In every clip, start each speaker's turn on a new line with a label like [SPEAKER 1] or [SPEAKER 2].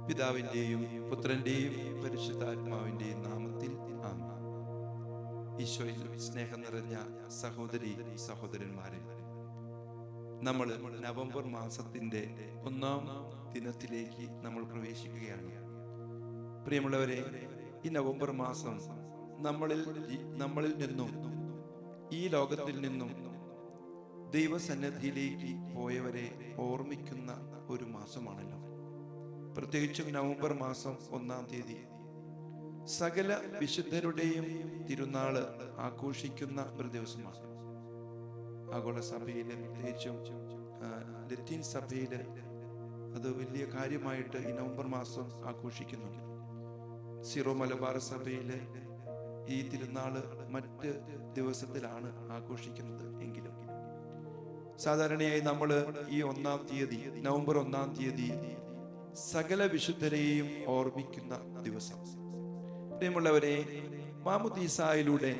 [SPEAKER 1] പിതാവിൻ്റെയും പുത്രൻ്റെയും പരിശുദ്ധാത്മാവിൻ്റെയും നാമത്തിൽ ആമേൻ. ഈശോയിൽ സ്നേഹം നിറഞ്ഞ സഹോദരി സഹോദരന്മാരെ, നമ്മൾ നവംബർ മാസത്തിൻ്റെ 1-ാം ദിനത്തിലേക്ക് നമ്മൾ പ്രവേശിക്കുകയാണ്. പ്രിയമുള്ളവരെ, ഈ നവംബർ മാസം നമ്മളിൽ നിന്നും, ഈ ലോകത്തിൽ നിന്നും ദൈവസന്നിധിയിലേക്ക് പോയവരെ ഓർമ്മിക്കുന്ന ഒരു മാസമാണല്ലോ. പ്രത്യേകിച്ചും നവംബർ മാസം 1-ാം തീയതി സകല വിശുദ്ധരുടെയും തിരുനാള് ആഘോഷിക്കുന്ന ഒരു ദിവസമാണ്. ആഗോള സഭയില്, പ്രത്യേകിച്ചും ലത്തീൻ സഭയില് അത് വലിയ കാര്യമായിട്ട് ഈ നവംബർ മാസം ആഘോഷിക്കുന്നുണ്ട്. സിറോ മലബാർ സഭയില് ഈ തിരുനാള് മറ്റ് ദിവസത്തിലാണ് ആഘോഷിക്കുന്നത്. എങ്കിലും സാധാരണയായി നമ്മൾ ഈ 1-ാം തീയതി, നവംബർ 1-ാം തീയതി സകല വിശുദ്ധരെയും ഓർമ്മിക്കുന്ന ദിവസം. പ്രിയമുള്ളവരെ, മാമുദീസായിലൂടെ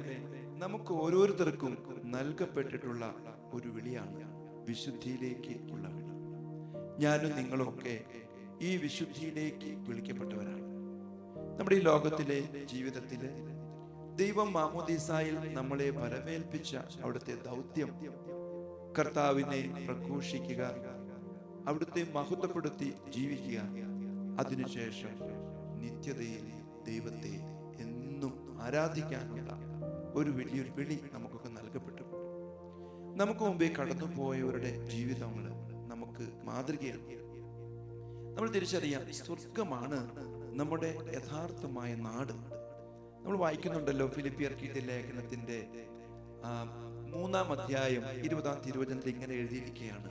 [SPEAKER 1] നമുക്ക് ഓരോരുത്തർക്കും നൽകപ്പെട്ടിട്ടുള്ള ഒരു വിളിയാണ് വിശുദ്ധിയിലേക്ക് ഉള്ള വിളി. ഞാനും നിങ്ങളൊക്കെ ഈ വിശുദ്ധിയിലേക്ക് വിളിക്കപ്പെട്ടവരാണ്. നമ്മുടെ ഈ ലോകത്തിലെ ജീവിതത്തില് ദൈവം മാമുദീസായിൽ നമ്മളെ വരവേൽപ്പിച്ച അവിടുത്തെ ദൗത്യം കർത്താവിനെ പ്രഘോഷിക്കുക, അവിടുത്തെ മഹത്വപ്പെടുത്തി ജീവിക്കുക, അതിനുശേഷം നിത്യതയിൽ ദൈവത്തെ എന്നും ആരാധിക്കാനുള്ള ഒരു വലിയൊരു വിളി നമുക്കൊക്കെ നൽകപ്പെട്ടു. നമുക്ക് മുമ്പേ കടന്നുപോയവരുടെ ജീവിതങ്ങൾ നമുക്ക് മാതൃകയാണ്. നമ്മൾ തിരിച്ചറിയാം, സ്വർഗമാണ് നമ്മുടെ യഥാർത്ഥമായ നാട്. നമ്മൾ വായിക്കുന്നുണ്ടല്ലോ, ഫിലിപ്പിയർക്ക് ലേഖനത്തിന്റെ 3-ാം അധ്യായം 20-ാം തിരുവചനത്തിൽ ഇങ്ങനെ എഴുതിയിരിക്കുകയാണ്: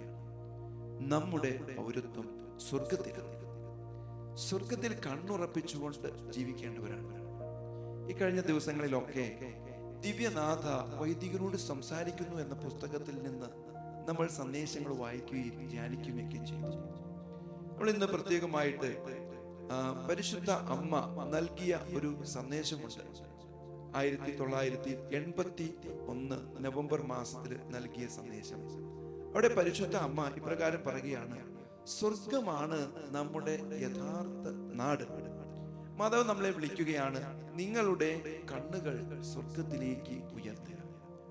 [SPEAKER 1] നമ്മുടെ പൗരത്വം സ്വർഗത്തിലാണ്. സ്വർഗത്തിൽ കണ്ണുറപ്പിച്ചുകൊണ്ട് ജീവിക്കേണ്ടവരാണ്. ഈ കഴിഞ്ഞ ദിവസങ്ങളിലൊക്കെ ദിവ്യനാഥ വൈദികരോട് സംസാരിക്കുന്നു എന്ന പുസ്തകത്തിൽ നിന്ന് നമ്മൾ സന്ദേശങ്ങൾ വായിക്കുകയും ധ്യാനിക്കുകയൊക്കെ ചെയ്തു. നമ്മൾ ഇന്ന് പ്രത്യേകമായിട്ട് പരിശുദ്ധ അമ്മ നൽകിയ ഒരു സന്ദേശമുണ്ട്. 1981 നവംബർ മാസത്തിൽ നൽകിയ സന്ദേശം. അവിടെ പരിശുദ്ധ അമ്മ ഇപ്രകാരം പറയുകയാണ്: സ്വർഗമാണ് നമ്മുടെ യഥാർത്ഥ നാട്. മാതാവ് നമ്മളെ വിളിക്കുകയാണ്, നിങ്ങളുടെ കണ്ണുകൾ സ്വർഗത്തിലേക്ക് ഉയർത്തുക.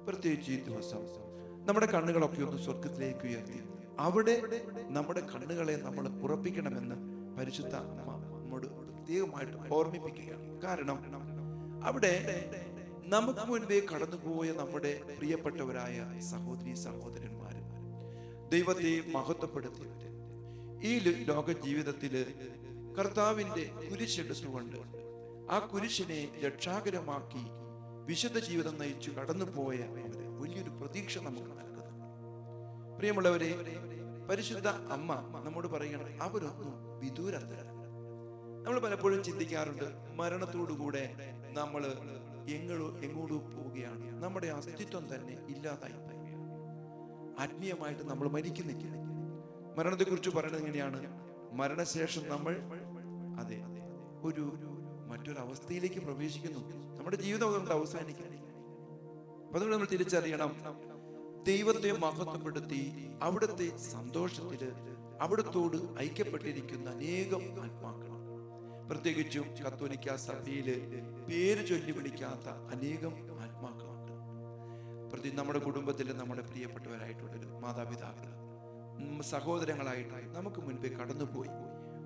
[SPEAKER 1] പ്രത്യേകിച്ച് ഈ ദിവസം നമ്മുടെ കണ്ണുകളൊക്കെ ഒന്ന് സ്വർഗത്തിലേക്ക് ഉയർത്തി അവിടെ നമ്മുടെ കണ്ണുകളെ നമ്മൾ ഉറപ്പിക്കണമെന്ന് പരിശുദ്ധ അമ്മ നമ്മോട് പ്രത്യേകമായിട്ട് ഓർമ്മിപ്പിക്കുകയാണ്. കാരണം അവിടെ നമുക്ക് മുൻപേ കടന്നുപോയ നമ്മുടെ പ്രിയപ്പെട്ടവരായ സഹോദരി സഹോദരന്മാരും ദൈവത്തെ മഹത്വപ്പെടുത്തിയവര് ഈ ലോക ജീവിതത്തില് കർത്താവിന്റെ കുരിശെടുത്തുകൊണ്ട് ആ കുരിശിനെ രക്ഷാകരമാക്കി വിശുദ്ധ ജീവിതം നയിച്ചു കടന്നുപോയ അവര് വലിയൊരു പ്രതീക്ഷ നമുക്ക് നൽകുന്നു. പ്രിയമുള്ളവരെ, പരിശുദ്ധ അമ്മ നമ്മോട് പറയണം, അവരൊന്നും വിദൂരത്തല്ല. നമ്മൾ പലപ്പോഴും ചിന്തിക്കാറുണ്ട്, മരണത്തോടുകൂടെ നമ്മൾ എങ്ങോട്ട് പോവുകയാണ്, നമ്മുടെ അസ്തിത്വം തന്നെ ഇല്ലാതായി പോവുകയാണ്, ആത്മീയമായിട്ട് നമ്മൾ മരിക്കുന്നില്ല. മരണത്തെ കുറിച്ച് പറയുന്നത് എങ്ങനെയാണ്? മരണശേഷം നമ്മൾ മറ്റൊരവസ്ഥയിലേക്ക് പ്രവേശിക്കുന്നു. നമ്മുടെ ജീവിതം അതുകൊണ്ട് അവസാനിക്കുന്നില്ല. അതുകൊണ്ട് നമ്മൾ തിരിച്ചറിയണം, ദൈവത്തെ മഹത്വപ്പെടുത്തി അവിടുത്തെ സന്തോഷത്തില് അവിടത്തോട് ഐക്യപ്പെട്ടിരിക്കുന്ന അനേകം ആത്മാക്കൾ, പ്രത്യേകിച്ചും കത്തോലിക്ക സഭയില് പേര് ചൊല്ലി വിളിക്കാത്ത അനേകം ആത്മാക്കളുണ്ട്. നമ്മുടെ കുടുംബത്തില് നമ്മുടെ പ്രിയപ്പെട്ടവരായിട്ടുള്ള മാതാപിതാക്കൾ, സഹോദരങ്ങളായിട്ട് നമുക്ക് മുൻപേ കടന്നുപോയി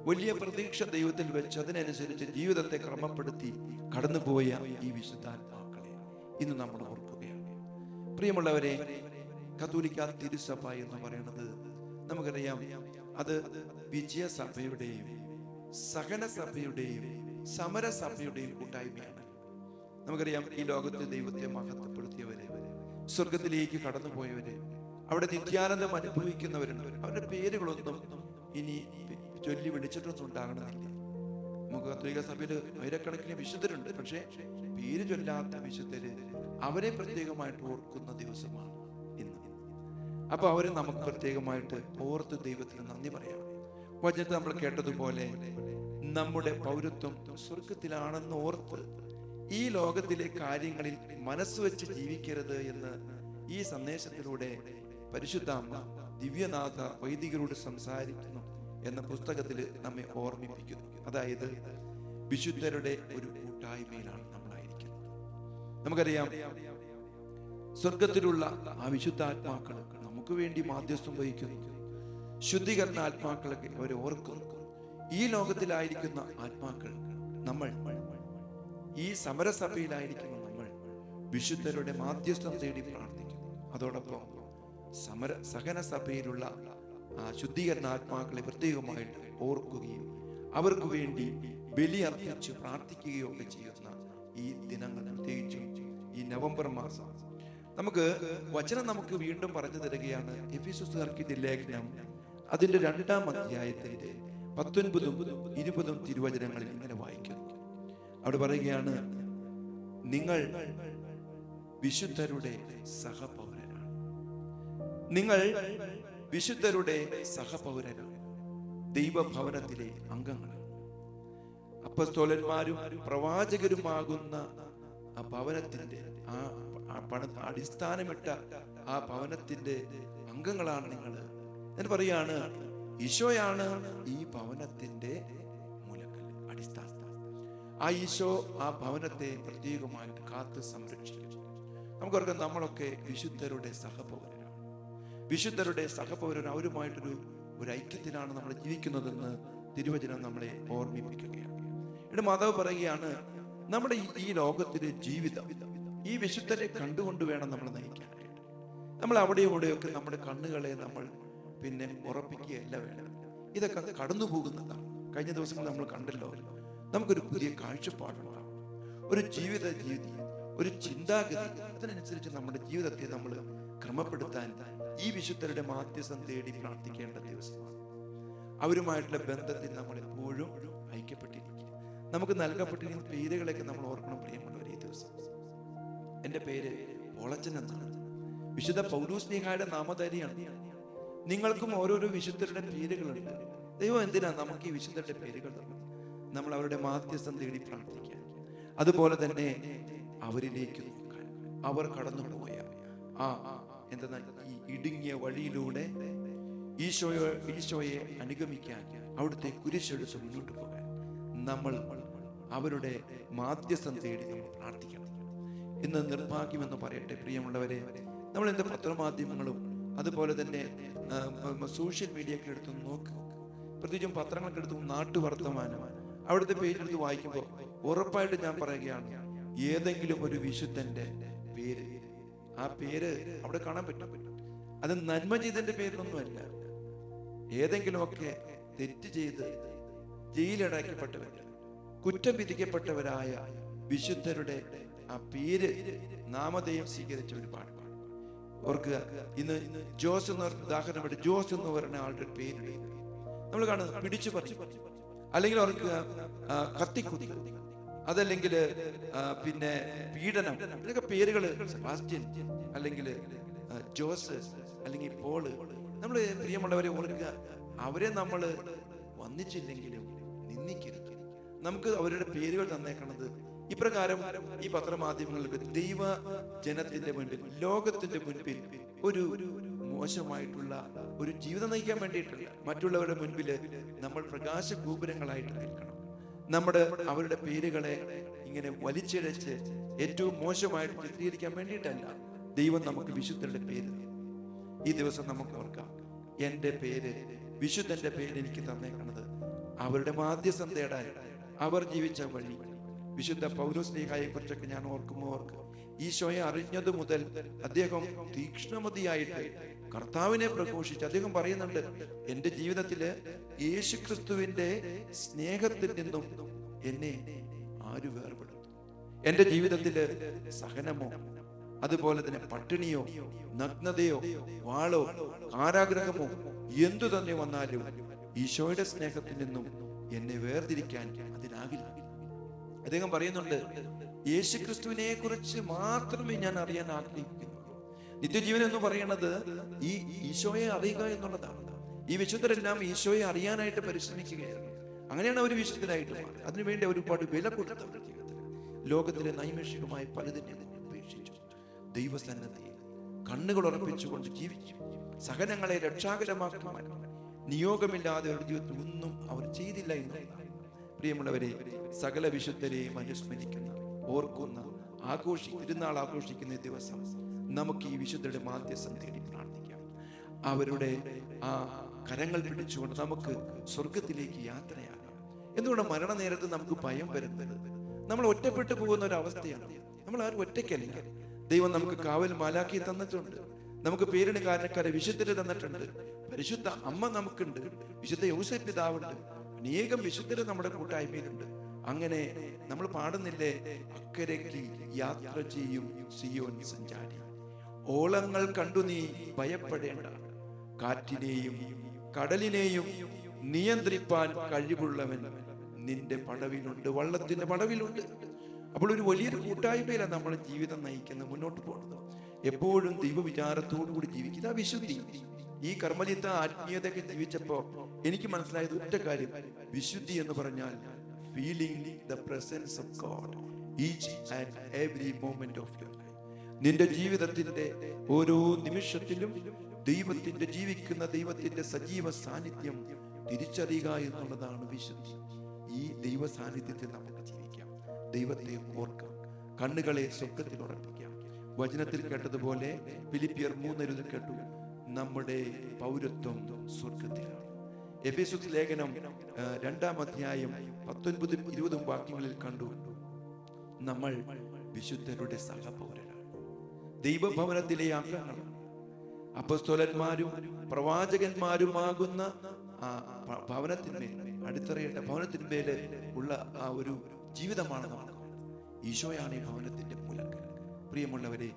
[SPEAKER 1] വലിയ പ്രതീക്ഷ ദൈവത്തിൽ വെച്ച് അതിനനുസരിച്ച് ജീവിതത്തെ ക്രമപ്പെടുത്തി കടന്നുപോയ ഈ വിശുദ്ധാത്മാക്കളെ ഇന്ന് നമ്മൾ ഓർക്കുകയാണ്. പ്രിയമുള്ളവരെ, കത്തോലിക്ക തിരുസഭ എന്ന് പറയുന്നത് നമുക്കറിയാം, അത് വിജയസഭയുടെയും സഹനസഭയുടെയും സമരസഭയുടെയും കൂട്ടായ്മയാണ്. നമുക്കറിയാം, ഈ ലോകത്തെ ദൈവത്തെ മഹത്വപ്പെടുത്തിയവര്, സ്വർഗത്തിലേക്ക് കടന്നുപോയവര്, അവിടെ നിത്യാനന്ദം അനുഭവിക്കുന്നവരുണ്ട്. അവരുടെ പേരുകളൊന്നും ഇനി ചൊല്ലി വിളിച്ചിട്ടൊന്നും ഉണ്ടാകണമെന്നില്ല. നമുക്ക് കത്തോലിക്ക സഭയില് ആയിരക്കണക്കിന് വിശുദ്ധരുണ്ട്, പക്ഷെ പേര് ചൊല്ലാത്ത വിശുദ്ധര്, അവരെ പ്രത്യേകമായിട്ട് ഓർക്കുന്ന ദിവസമാണ് ഇന്ന്. അപ്പൊ അവരെ നമുക്ക് പ്രത്യേകമായിട്ട് ഓർത്ത് ദൈവത്തിന് നന്ദി പറയാം. വചനത്തിൽ നമ്മൾ കേട്ടതുപോലെ നമ്മുടെ പൗരത്വം സ്വർഗത്തിലാണെന്ന് ഓർത്ത് ഈ ലോകത്തിലെ കാര്യങ്ങളിൽ മനസ്സ് വെച്ച് ജീവിക്കരുത് എന്ന് ഈ സന്ദേശത്തിലൂടെ പരിശുദ്ധ അമ്മ ദിവ്യനാഥ വൈദികരോട് സംസാരിക്കുന്നു എന്ന പുസ്തകത്തിൽ നമ്മെ ഓർമ്മിപ്പിക്കുന്നു. അതായത് വിശുദ്ധരുടെ ഒരു കൂട്ടായ്മയിലാണ് നമ്മളായിരിക്കുന്നത്. നമുക്കറിയാം, സ്വർഗത്തിലുള്ള ആ വിശുദ്ധാത്മാക്കൾ നമുക്ക് വേണ്ടി മാധ്യസ്ഥം വഹിക്കുന്നു. ശുദ്ധീകരണ ആത്മാക്കളൊക്കെ അവരെ ഓർക്കുന്നു. ഈ ലോകത്തിലായിരിക്കുന്ന ആത്മാക്കൾ, നമ്മൾ ഈ സമരസഭയിലായിരിക്കുന്ന നമ്മൾ വിശുദ്ധരുടെ മാധ്യസ്ഥം തേടി പ്രാർത്ഥിക്കുന്നു. അതോടൊപ്പം സഹന സഭയിലുള്ള ആ ശുദ്ധീകരണ ആത്മാക്കളെ പ്രത്യേകമായിട്ട് ഓർക്കുകയും അവർക്ക് വേണ്ടി ബലിയർപ്പിച്ച് പ്രാർത്ഥിക്കുകയും ഒക്കെ ചെയ്യുന്ന ഈ ദിനങ്ങൾ, പ്രത്യേകിച്ചും ഈ നവംബർ മാസം, നമുക്ക് വചനം നമുക്ക് വീണ്ടും പറഞ്ഞു തരികയാണ്. എഫെസ്യർക്കെഴുതിയ ലേഖനം അതിന്റെ 2-ാം അധ്യായത്തിന്റെ 19-ഉം 20-ഉം തിരുവചനങ്ങളിൽ ഇങ്ങനെ വായിക്കുന്നു. അവിടെ പറയുകയാണ്, നിങ്ങൾ വിശുദ്ധരുടെ സഹപൗരനാണ്. നിങ്ങൾ വിശുദ്ധരുടെ സഹപൗരനാണ്. ദൈവഭവനത്തിലെ അംഗങ്ങളാണ്. അപ്പസ്തോലന്മാരും പ്രവാചകരുമാകുന്ന ആ ഭവനത്തിന്റെ അടിസ്ഥാനമിട്ട ആ ഭവനത്തിന്റെ അംഗങ്ങളാണ് നിങ്ങൾ. എന്ന് പറയാണ്, ഈശോയാണ് ഈ ഭവനത്തിന്റെ മൂലക്കല്ല്, അടിസ്ഥാനം. ആ ഈശോ ആ ഭവനത്തെ പ്രത്യേകമായിട്ട് കാത്ത് സംരക്ഷിക്കും. നമുക്കറിയാം, നമ്മളൊക്കെ വിശുദ്ധരുടെ സഹപൗരനാണ്. വിശുദ്ധരുടെ സഹപൗരൻ, അവരുമായിട്ടൊരു ഐക്യത്തിലാണ് നമ്മൾ ജീവിക്കുന്നതെന്ന് തിരുവചനം നമ്മളെ ഓർമ്മിപ്പിക്കുകയാണ്. ഇവിടെ മാതാവ് പറയുകയാണ്, നമ്മുടെ ഈ ലോകത്തിലെ ജീവിതം ഈ വിശുദ്ധരെ കണ്ടുകൊണ്ട് വേണം നമ്മൾ നയിക്കാനായിട്ട്. നമ്മൾ അവിടെയും ഇവിടെയൊക്കെ നമ്മുടെ കണ്ണുകളെ നമ്മൾ ഉറപ്പിക്കുകയല്ല വേണം. ഇതൊക്കെ കടന്നു പോകുന്നതാണ്. കഴിഞ്ഞ ദിവസങ്ങൾ നമ്മൾ കണ്ടല്ലോ, നമുക്കൊരു പുതിയ കാഴ്ചപ്പാടുണ്ടാവും, ഒരു ജീവിത രീതി, ഒരു ചിന്താഗതി. അതിനനുസരിച്ച് നമ്മുടെ ജീവിതത്തെ നമ്മൾ ക്രമപ്പെടുത്താൻ ഈ വിശുദ്ധരുടെ മാധ്യസ്ഥം തേടി പ്രാർത്ഥിക്കേണ്ട ദിവസമാണ്. അവരുമായിട്ടുള്ള ബന്ധത്തിൽ നമ്മൾ എപ്പോഴും ഐക്യപ്പെട്ടിരിക്കുക. നമുക്ക് നൽകപ്പെട്ടിരിക്കുന്ന പേരുകളൊക്കെ നമ്മൾ ഓർക്കണം പ്രിയമുള്ളവർ. ഈ ദിവസം എൻ്റെ പേര് പോളച്ചൻ എന്നാണ്. വിശുദ്ധ പൗലോസ്ലീഹായുടെ നാമധാരിയാണ്. നിങ്ങൾക്കും ഓരോരോ വിശുദ്ധരുടെ പേരുകളുണ്ട്. ദൈവം എന്തിനാ നമുക്ക് ഈ വിശുദ്ധരുടെ പേരുകൾ തന്നത്? നമ്മൾ അവരുടെ മാധ്യസ്ഥം തേടി പ്രാർത്ഥിക്കാൻ, അതുപോലെ തന്നെ അവരിലേക്ക് നോക്കാൻ, അവർ കടന്നുപോയ എന്തെന്നാൽ ഈ ഇടുങ്ങിയ വഴിയിലൂടെ ഈശോയെ അനുഗമിക്കാൻ, അവിടുത്തെ കുരിശെടുത്ത് മുന്നോട്ട് പോകാൻ നമ്മൾ അവരുടെ മാധ്യസ്ഥം തേടി നമ്മൾ പ്രാർത്ഥിക്കണം. ഇന്ന് നിർഭാഗ്യമെന്ന് പറയട്ടെ പ്രിയമുള്ളവരെ, നമ്മൾ എന്ത് പത്രമാധ്യമങ്ങളും അതുപോലെ തന്നെ സോഷ്യൽ മീഡിയയൊക്കെ എടുത്ത് നോക്ക്, പ്രത്യേകിച്ചും പത്രങ്ങളൊക്കെ എടുത്ത് നാട്ടുവർത്തമാനം അവിടുത്തെ പേജെടുത്ത് വായിക്കുമ്പോൾ ഉറപ്പായിട്ട് ഞാൻ പറയുകയാണ്, ഏതെങ്കിലും ഒരു വിശുദ്ധന്റെ പേര്, ആ പേര് അവിടെ കാണാൻ പറ്റും. അത് നന്മ ചെയ്തതിന്റെ പേരിലൊന്നുമല്ല. ഏതെങ്കിലുമൊക്കെ തെറ്റ് ചെയ്ത് ജയിലടയ്ക്കപ്പെട്ടവര്, കുറ്റം വിധിക്കപ്പെട്ടവരായ വിശുദ്ധരുടെ ആ പേര് നാമധേയം സ്വീകരിച്ച ഒരുപാട് ഓർക്കുക. ഇന്ന് ജോസ് എന്ന് പറഞ്ഞ ഉദാഹരണമായിട്ട്, ജോസ് എന്ന് പറയുന്ന ആളുടെ പേര് നമ്മൾ കാണുന്നത് പിടിച്ചു പറിച്ചു, അല്ലെങ്കിൽ അവർക്ക് കത്തിക്കുതി, അതല്ലെങ്കിൽ പീഡനം, ഇതൊക്കെ പേരുകൾ. സെബാസ്റ്റ്യൻ അല്ലെങ്കിൽ ജോസ് അല്ലെങ്കിൽ പോള്. നമ്മൾ പ്രിയമുള്ളവരെ ഓർക്കുക, അവരെ നമ്മൾ വന്നിച്ചില്ലെങ്കിലും നിന്ദിക്കരുത്. നമുക്ക് അവരുടെ പേരുകൾ തന്നേക്കണത് ഇപ്രകാരം ഈ പത്രമാധ്യമങ്ങൾക്ക് ദൈവ ജനത്തിന്റെ മുൻപിൽ, ലോകത്തിന്റെ മുൻപിൽ ഒരു മോശമായിട്ടുള്ള ഒരു ജീവിതം നയിക്കാൻ വേണ്ടിയിട്ടല്ല. മറ്റുള്ളവരുടെ മുൻപിൽ നമ്മൾ പ്രകാശ ഗോപുരങ്ങളായിട്ട് നിൽക്കണം. അവരുടെ പേരുകളെ ഇങ്ങനെ വലിച്ചിഴച്ച് ഏറ്റവും മോശമായിട്ട് ചിത്രീകരിക്കാൻ വേണ്ടിയിട്ടല്ല ദൈവം നമുക്ക് വിശുദ്ധരുടെ പേര്. ഈ ദിവസം നമുക്ക് ഓർക്കാം, എൻ്റെ പേര്, വിശുദ്ധന്റെ പേര് എനിക്ക് തന്നേക്കണത് അവരുടെ മാധ്യസ്ഥം തേടാൻ, അവർ ജീവിച്ച വഴി. വിശുദ്ധ പൗലോസ്ലീഹായെ കുറിച്ചൊക്കെ ഞാൻ ഓർക്കുമ്പോൾ ഈശോയെ അറിഞ്ഞതു മുതൽ അദ്ദേഹം തീക്ഷ്ണമതിയായിട്ട് കർത്താവിനെ പ്രഘോഷിച്ച് അദ്ദേഹം പറയുന്നുണ്ട്, എൻ്റെ ജീവിതത്തില് യേശുക്രിസ്തുവിന്റെ സ്നേഹത്തിൽ നിന്നും എന്നെ ആര് വേർപെടുത്തും? എൻ്റെ ജീവിതത്തില് സഹനമോ, അതുപോലെ തന്നെ പട്ടിണിയോ, നഗ്നതയോ, വാളോ, കാരാഗ്രഹമോ എന്തു തന്നെ വന്നാലും ഈശോയുടെ സ്നേഹത്തിൽ നിന്നും എന്നെ വേർതിരിക്കാൻ അതിനാകില്ല. അദ്ദേഹം പറയുന്നുണ്ട്, യേശുക്രിസ്തുവിനെ കുറിച്ച് മാത്രമേ ഞാൻ അറിയാൻ ആഗ്രഹിക്കുന്നു. നിത്യജീവൻ എന്ന് പറയുന്നത് ഈ ഈശോയെ അറിയുക എന്നുള്ളതാണ്. ഈ വിശുദ്ധരെല്ലാം ഈശോയെ അറിയാനായിട്ട് പരിശ്രമിക്കുകയായിരുന്നു. അങ്ങനെയാണ് അവർ വിശുദ്ധരായിട്ട് മാറി. അതിനുവേണ്ടി ഒരുപാട് വില കൊടുത്തവരുടെ ജീവിതത്തിൽ ലോകത്തിലെ നൈമിഷികമായ പലതിനെ ഉപേക്ഷിച്ചു ദൈവസന്നദ്ധിയിൽ കണ്ണുകൾ ഉറപ്പിച്ചുകൊണ്ട് ജീവിച്ചു. സഹനങ്ങളെ രക്ഷാകരമാക്കി മാറ്റി നിയോഗമില്ലാതെ അവരുടെ ജീവിതത്തിൽ ഒന്നും അവർ ചെയ്തില്ല എന്നുള്ളതാണ്. പ്രിയമുള്ളവരെ, സകല വിശുദ്ധരെയും അനുസ്മരിക്കുന്ന, ഓർക്കുന്ന, തിരുനാൾ ആഘോഷിക്കുന്ന ദിവസം നമുക്ക് ഈ വിശുദ്ധരുടെ മാധ്യസ്ഥം തേടി പ്രാർത്ഥിക്കാം. അവരുടെ ആ കരങ്ങൾ പിടിച്ചുകൊണ്ട് നമുക്ക് സ്വർഗത്തിലേക്ക് യാത്രയാകാം. എന്തുകൊണ്ട് മരണനേരത്ത് നമുക്ക് ഭയം വരുന്നത്? നമ്മൾ ഒറ്റപ്പെട്ടു പോകുന്ന ഒരവസ്ഥയാണ്. നമ്മൾ ആരും ഒറ്റയ്ക്കല്ല. ദൈവം നമുക്ക് കാവൽ മാലാഖി തന്നിട്ടുണ്ട്. നമുക്ക് പേരിന് കാരണക്കാരെ വിശുദ്ധരെ തന്നിട്ടുണ്ട്. പരിശുദ്ധ അമ്മ നമുക്കുണ്ട്. വിശുദ്ധ യോസേപ്പ് പിതാവുണ്ട്. അനേകം വിശുദ്ധര് നമ്മുടെ കൂട്ടായ്മയിലുണ്ട്. അങ്ങനെ നമ്മൾ പാടുന്നില്ലേ, അക്കരയ്ക്ക് യാത്ര ചെയ്യും സിയോൻ സഞ്ചാരി, ഓളങ്ങൾ കണ്ടു നീ ഭയപ്പെടേണ്ട, കാറ്റിനെയും കടലിനെയും നിയന്ത്രിപ്പാൻ കഴിവുള്ളവൻ നിന്റെ പടവിലുണ്ട്, വള്ളത്തിന്റെ പടവിലുണ്ട്. അപ്പോൾ ഒരു വലിയൊരു കൂട്ടായ്മയിലാണ് നമ്മൾ ജീവിതം നയിക്കുന്നത്, മുന്നോട്ട് പോകുന്നത്. എപ്പോഴും ദൈവവിചാരത്തോടു കൂടി ജീവിക്കുക, വിശുദ്ധി. ഈ കർമ്മലിത്ത ആത്മീയതയൊക്കെ ജീവിച്ചപ്പോ എനിക്ക് മനസ്സിലായത് ഒറ്റ കാര്യം: വിശുദ്ധി എന്ന് പറഞ്ഞാൽ feeling the presence of God each and every moment of your life. നിന്റെ ജീവിതത്തിന്റെ ഓരോ നിമിഷത്തിലും ജീവിക്കുന്ന ദൈവത്തിന്റെ സജീവ സാന്നിധ്യം തിരിച്ചറിയുക എന്നുള്ളതാണ് വിശുദ്ധി. ഈ ദൈവ സാന്നിധ്യത്തിൽ നമുക്ക് ജീവിക്കാം, ദൈവത്തെ ഓർക്കാം, കണ്ണുകളെ സ്വർഗ്ഗത്തിൽ ഉറപ്പിക്കാം. വചനത്തിൽ കേട്ടതുപോലെ ഫിലിപ്പിയർ 3:20 കേട്ടു, നമ്മുടെ പൗരത്വം സ്വർഗ്ഗത്തിലാണ്. എഫേസ്യസ് ലേഖനം 2-ാം അധ്യായം 19-20 വാക്യങ്ങളിൽ കണ്ടു, നമ്മൾ വിശുദ്ധരുടെ സഹപൗരരാണ്, ദൈവഭവനത്തിലെ അംഗങ്ങളാണ്. അപ്പോസ്തലന്മാരും പ്രവാചകന്മാരുമാകുന്ന ഭവനത്തിന്മേൽ, അടിത്തറയുടെ ഭവനത്തിന്മേൽ ഉള്ള ആ ഒരു ജീവിതമാണ് നമുക്ക്. ഈശോയാണ് ഈ ഭവനത്തിന്റെ മൂലക്കൽ. പ്രിയമുള്ളവരെ,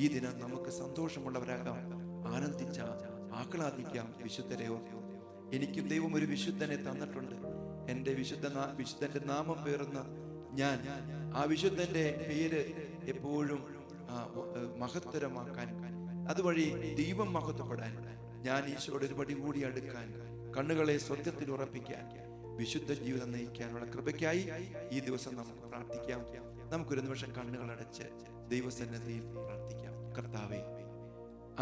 [SPEAKER 1] ഈ ദിനം നമുക്ക് സന്തോഷമുള്ളവരാകാം, ആഹ്ലാദിക്കാം. വിശുദ്ധരെ ഓർക്കും. എനിക്കും ദൈവം ഒരു വിശുദ്ധനെ തന്നിട്ടുണ്ട്. എൻ്റെ വിശുദ്ധന്റെ നാമം പേറുന്ന ഞാൻ ആ വിശുദ്ധന്റെ പേര് എപ്പോഴും മഹത്തരമാക്കാൻ, അതുവഴി ദൈവം മഹത്വപ്പെടാൻ, ഞാൻ ഈശോയുടെ ഒരു പടി കൂടി അടുക്കാൻ, കണ്ണുകളെ സ്വർഗ്ഗത്തിൽ ഉറപ്പിക്കാൻ, വിശുദ്ധ ജീവിതം നയിക്കാനുള്ള കൃപയ്ക്കായി ഈ ദിവസം നമുക്ക് പ്രാർത്ഥിക്കാം. നമുക്കൊരു നിമിഷം കണ്ണുകൾ അടച്ച് ദൈവസന്നിധിയിൽ പ്രാർത്ഥിക്കാം. കർത്താവേ,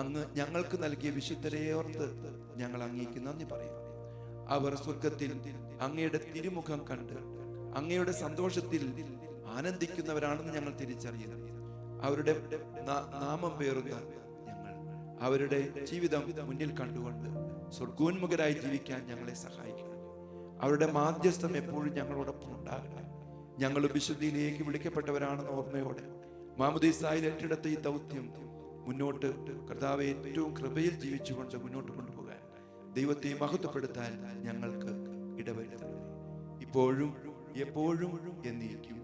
[SPEAKER 1] അങ്ങ് ഞങ്ങൾക്ക് നൽകിയ വിശുദ്ധരെ ഓർത്ത് ഞങ്ങൾ അങ്ങേക്ക് നന്ദി പറയുന്നു. അവർ സ്വർഗത്തിൽ അങ്ങയുടെ തിരുമുഖം കണ്ട് അങ്ങയുടെ സന്തോഷത്തിൽ ആനന്ദിക്കുന്നവരാണെന്ന് ഞങ്ങൾ തിരിച്ചറിയുന്നു. അവരുടെ നാമം പേറുന്ന ഞങ്ങൾ അവരുടെ ജീവിതം മുന്നിൽ കണ്ടുകൊണ്ട് സ്വർഗോന്മുഖരായി ജീവിക്കാൻ ഞങ്ങളെ സഹായിക്കണം. അവരുടെ മാധ്യസ്ഥം എപ്പോഴും ഞങ്ങളോടൊപ്പം ഉണ്ടാകട്ടെ. ഞങ്ങൾ വിശുദ്ധിയിലേക്ക് വിളിക്കപ്പെട്ടവരാണെന്ന ഓർമ്മയോടെ മാമോദീസായിൽ ഏറ്റെടുത്ത ഈ ദൗത്യം മുന്നോട്ട് കർത്താവെ ഏറ്റവും കൃപയിൽ ജീവിച്ചുകൊണ്ട് മുന്നോട്ട് കൊണ്ടുപോകാൻ, ദൈവത്തെ മഹത്വപ്പെടുത്താൻ ഞങ്ങൾക്ക് ഇടവരുത്തണം, ഇപ്പോഴും എപ്പോഴും എന്നേക്കും.